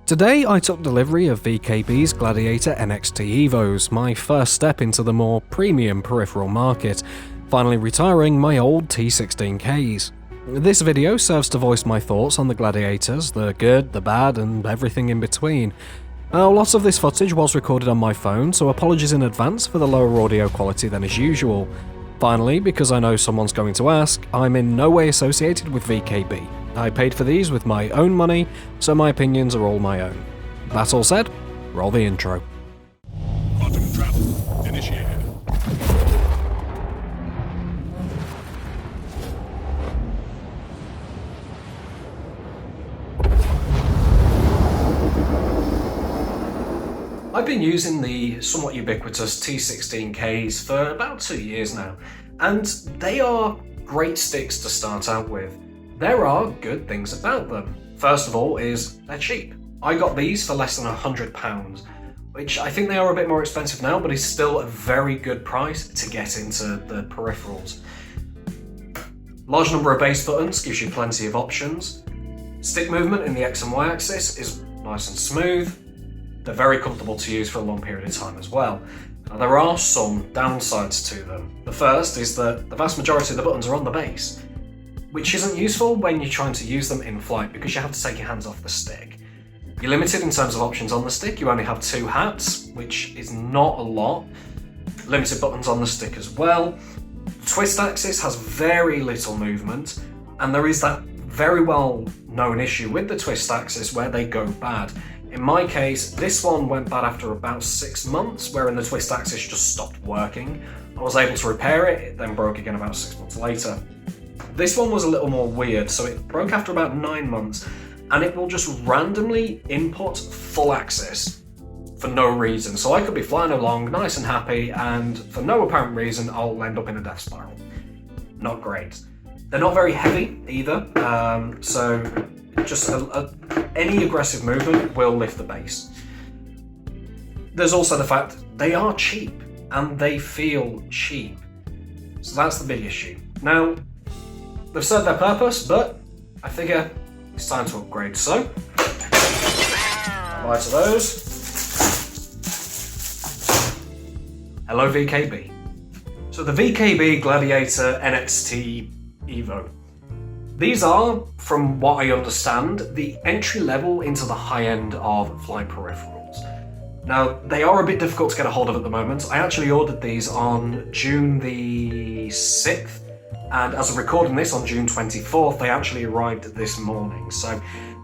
Today I took delivery of VKB's Gladiator NXT Evos, my first step into the more premium peripheral market, finally retiring my old T16Ks. This video serves to voice my thoughts on the Gladiators, the good, the bad, and everything in between. Lots of this footage was recorded on my phone, so apologies in advance for the lower audio quality than is usual. Finally, because I know someone's going to ask, I'm in no way associated with VKB. I paid for these with my own money, so my opinions are all my own. That all said, roll the intro. Quantum travel initiated. I've been using the somewhat ubiquitous T16Ks for about 2 years now, and they are great sticks to start out with. There are good things about them. First of all is they're cheap. I got these for less than £100, which I think they are a bit more expensive now, but is still a very good price to get into the peripherals. Large number of base buttons gives you plenty of options. Stick movement in the X and Y axis is nice and smooth. They're very comfortable to use for a long period of time as well. Now, there are some downsides to them. The first is that the vast majority of the buttons are on the base, which isn't useful when you're trying to use them in flight because you have to take your hands off the stick. You're limited in terms of options on the stick. You only have 2 hats, which is not a lot. Limited buttons on the stick as well. The twist axis has very little movement, and there is that very well known issue with the twist axis where they go bad. In my case, this one went bad after about 6 months, wherein the twist axis just stopped working. I was able to repair it, it then broke again about 6 months later. This one was a little more weird, so it broke after about 9 months, and it will just randomly input full axis for no reason. So I could be flying along nice and happy, and for no apparent reason, I'll end up in a death spiral. Not great. They're not very heavy either, so just any aggressive movement will lift the base. There's also the fact they are cheap, and they feel cheap. So that's the big issue. Now, they've served their purpose, but I figure it's time to upgrade. So, bye to those. Hello VKB. So the VKB Gladiator NXT Evo. These are, from what I understand, the entry level into the high end of flight peripherals. Now, they are a bit difficult to get a hold of at the moment. I actually ordered these on June the 6th. And as of recording this on June 24th, they actually arrived this morning, so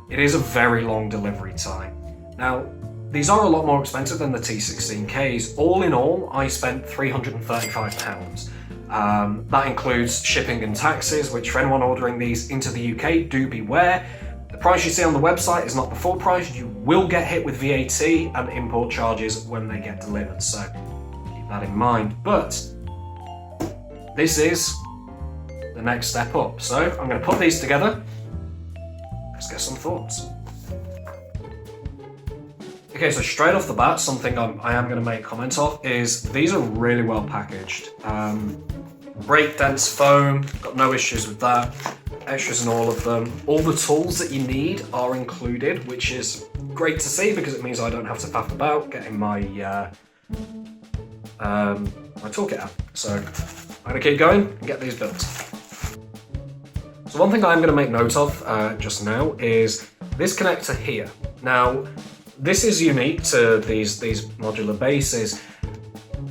it is a very long delivery time. Now, these are a lot more expensive than the T16Ks. All in all, I spent £335. That includes shipping and taxes, which for anyone ordering these into the UK, do beware. The price you see on the website is not the full price. You will get hit with VAT and import charges when they get delivered, so keep that in mind. But this is the next step up. So I'm going to put these together. Let's get some thoughts. Okay, so straight off the bat, something I am going to make comment of is these are really well packaged. Break dense foam, got no issues with that. Extras in all of them. All the tools that you need are included, which is great to see because it means I don't have to faff about getting my my toolkit out. So I'm going to keep going and get these built. So one thing I'm going to make note of just now is this connector here. Now, this is unique to these modular bases.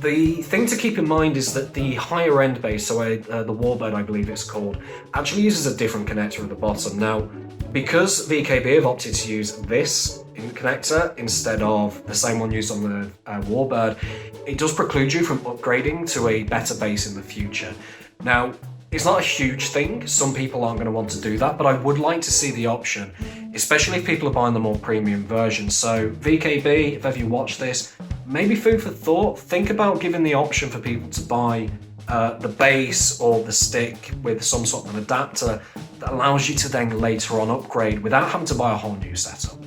The thing to keep in mind is that the higher end base, so the Warbird I believe it's called, actually uses a different connector at the bottom. Now, because VKB have opted to use this connector instead of the same one used on the Warbird, it does preclude you from upgrading to a better base in the future. Now, it's not a huge thing, some people aren't going to want to do that, but I would like to see the option, especially if people are buying the more premium version. So VKB, if ever you watch this, maybe food for thought, think about giving the option for people to buy the base or the stick with some sort of an adapter that allows you to then later on upgrade without having to buy a whole new setup.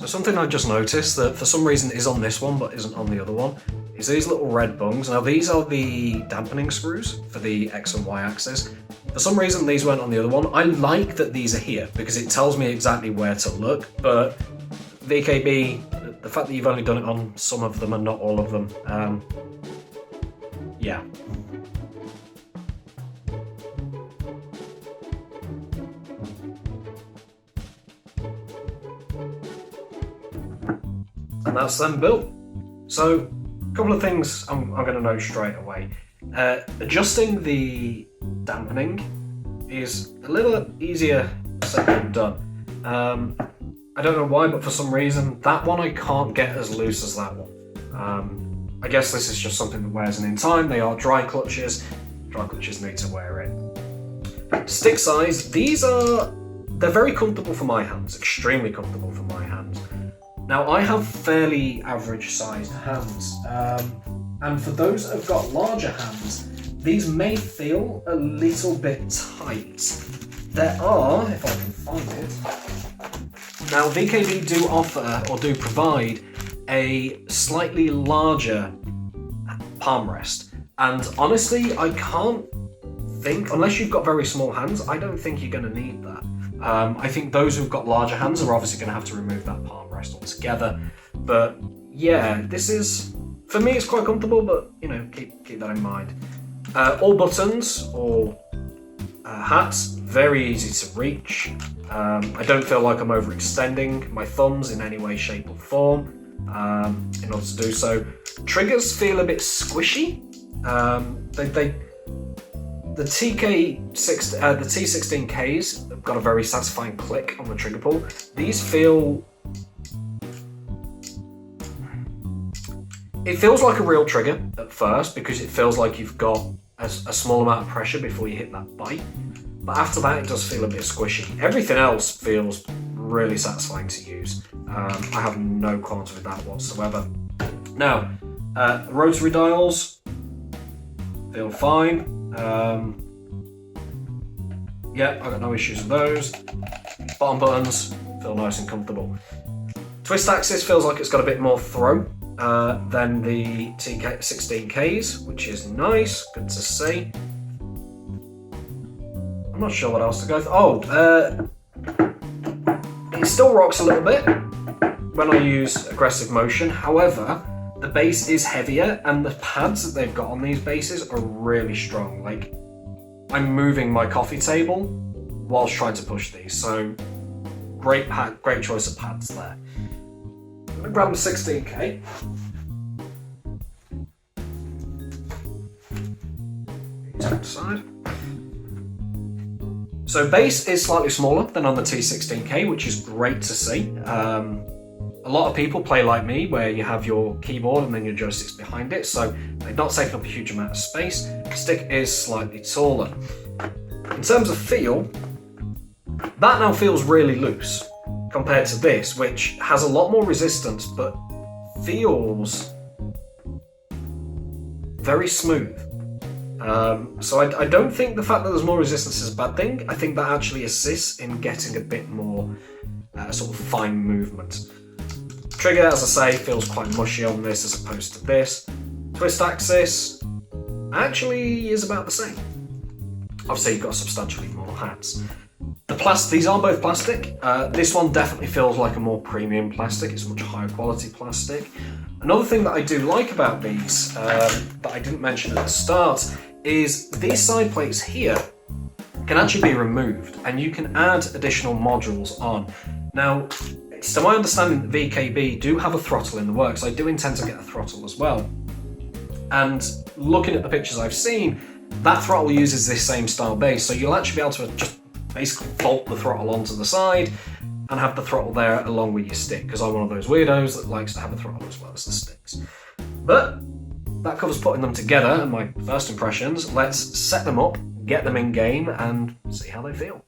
So something I just noticed that for some reason is on this one but isn't on the other one is these little red bungs. Now these are the dampening screws for the X and Y axis. For some reason these weren't on the other one. I like that these are here because it tells me exactly where to look, but VKB, the fact that you've only done it on some of them and not all of them, yeah. And that's them built. So, a couple of things I'm going to know straight away. Adjusting the dampening is a little easier said than done. I don't know why, but for some reason, that one I can't get as loose as that one. I guess this is just something that wears in time. They are dry clutches. Dry clutches need to wear in. Stick size, they're very comfortable for my hands, extremely comfortable for my hands. Now, I have fairly average sized hands, and for those that have got larger hands, these may feel a little bit tight. There are, if I can find it, now VKB do offer or do provide a slightly larger palm rest, and honestly, I can't think, unless you've got very small hands, I don't think you're going to need that. I think those who've got larger hands are obviously going to have to remove that palm rest altogether. But yeah, this is, for me, it's quite comfortable, but you know, keep that in mind. All buttons or hats, very easy to reach. I don't feel like I'm overextending my thumbs in any way, shape or form in order to do so. Triggers feel a bit squishy. The T16Ks have got a very satisfying click on the trigger pull. These feel... It feels like a real trigger at first because it feels like you've got a small amount of pressure before you hit that bite. But after that, it does feel a bit squishy. Everything else feels really satisfying to use. I have no qualms with that whatsoever. Now, rotary dials feel fine. Yeah, I got no issues with those. Bottom buttons feel nice and comfortable. Twist axis feels like it's got a bit more throw than the T16Ks, which is nice, good to see. I'm not sure what else to go through. Oh, it still rocks a little bit when I use aggressive motion. However, the base is heavier and the pads that they've got on these bases are really strong. Like, I'm moving my coffee table whilst trying to push these, so great choice of pads there. I'm gonna grab the 16K. To the side. So base is slightly smaller than on the T16K, which is great to see. A lot of people play like me, where you have your keyboard and then your joysticks behind it, so they're not taking up a huge amount of space. The stick is slightly taller. In terms of feel, that now feels really loose compared to this, which has a lot more resistance, but feels very smooth. So I don't think the fact that there's more resistance is a bad thing. I think that actually assists in getting a bit more sort of fine movement. Trigger, as I say, feels quite mushy on this as opposed to this. Twist axis actually is about the same. Obviously, you've got substantially more hats. These are both plastic. This one definitely feels like a more premium plastic. It's a much higher quality plastic. Another thing that I do like about these, that I didn't mention at the start, is these side plates here can actually be removed and you can add additional modules on. Now, to my understanding, VKB do have a throttle in the works. I do intend to get a throttle as well. And looking at the pictures I've seen, that throttle uses this same style base, so you'll actually be able to just basically bolt the throttle onto the side and have the throttle there along with your stick, because I'm one of those weirdos that likes to have a throttle as well as the sticks. But that covers putting them together and my first impressions. Let's set them up, get them in game, and see how they feel.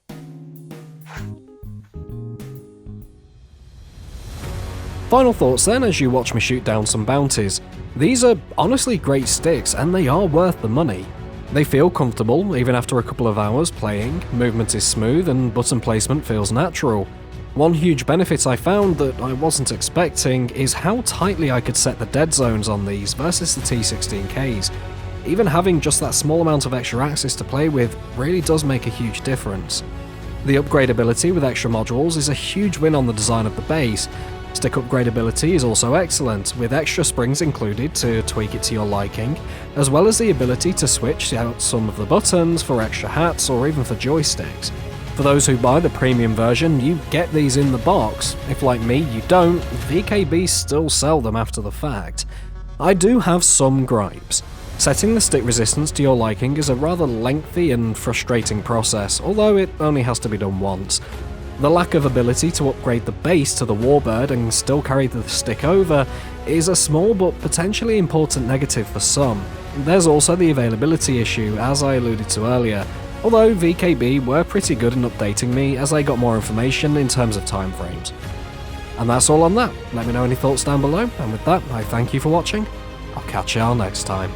Final thoughts then as you watch me shoot down some bounties. These are honestly great sticks and they are worth the money. They feel comfortable even after a couple of hours playing, movement is smooth and button placement feels natural. One huge benefit I found that I wasn't expecting is how tightly I could set the dead zones on these versus the T16Ks. Even having just that small amount of extra axis to play with really does make a huge difference. The upgradability with extra modules is a huge win on the design of the base. Stick upgradability is also excellent, with extra springs included to tweak it to your liking, as well as the ability to switch out some of the buttons for extra hats or even for joysticks. For those who buy the premium version, you get these in the box. If like me you don't, VKB still sell them after the fact. I do have some gripes. Setting the stick resistance to your liking is a rather lengthy and frustrating process, although it only has to be done once. The lack of ability to upgrade the base to the Warbird and still carry the stick over is a small but potentially important negative for some. There's also the availability issue, as I alluded to earlier, although VKB were pretty good in updating me as I got more information in terms of timeframes. And that's all on that. Let me know any thoughts down below, and with that, I thank you for watching. I'll catch y'all next time.